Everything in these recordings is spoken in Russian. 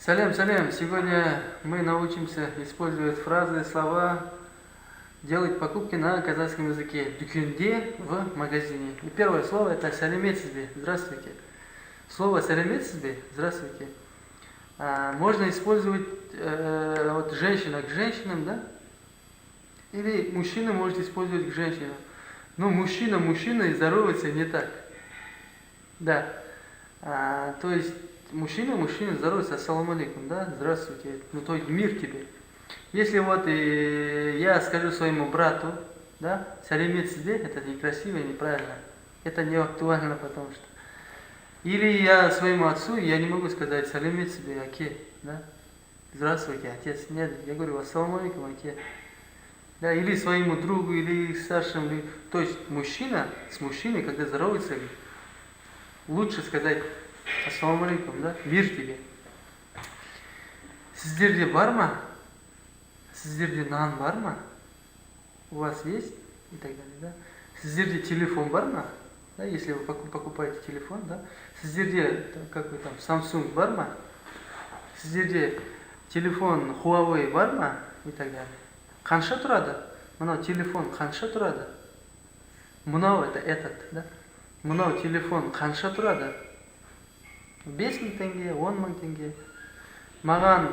Салям, салям! Сегодня мы научимся использовать фразы, слова, делать покупки на казахском языке. Дүкенде, в магазине. И первое слово это сәлеметсіз. Здравствуйте. Слово сәлеметсіз. Здравствуйте. Можно использовать вот женщина к женщинам, да? Или мужчина может использовать к женщинам. Но мужчина и здоровается не так. Да. То есть мужчина здоровается, ассаламу алейкум, да, здравствуйте, ну то есть мир тебе. Если вот я скажу своему брату, да, сәлеметсіз, это некрасиво и неправильно, это не актуально, потому что. Или я своему отцу, я не могу сказать сәлеметсіз, аке, да, здравствуйте, отец, нет, я говорю ассаламу алейкум, аке. Да, или своему другу, или старшему, то есть мужчина с мужчиной, когда здоровается, лучше сказать ассаламу алейкум, да, мир тебе. Сіздерде бар ма? Сіздерде нан бар ма? У вас есть? И так далее, да. Сіздерде телефон бар ма? Да, если вы покупаете телефон, да. Сіздерде, какой там, Samsung бар ма? Сіздерде телефон Huawei бар ма? И так далее. Қанша тұрады? Мынау телефон қанша тұрады? Мынау это этот, да. Мынау телефон қанша тұрады? 5000 теңге, 10 000 теңге. Маған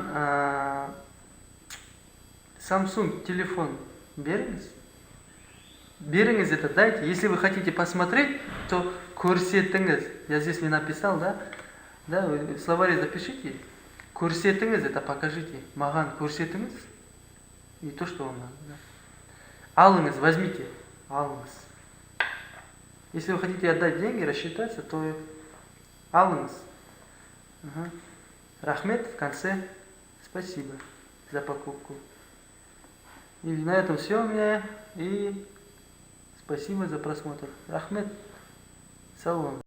Samsung телефон беріңіз. Беріңіз это дайте. Если вы хотите посмотреть, то көрсетіңіз. Я здесь не написал, да? Да, вы в словаре запишите. Көрсетіңіз, это покажите. Маған көрсетіңіз. И то, что вам надо. Да. Алыңыз, возьмите. Алыңыз. Если вы хотите отдать деньги, рассчитаться, то алыңыз. Ага. Рахмет в конце. Спасибо за покупку. И на этом все у меня. И спасибо за просмотр. Рахмет. Салам.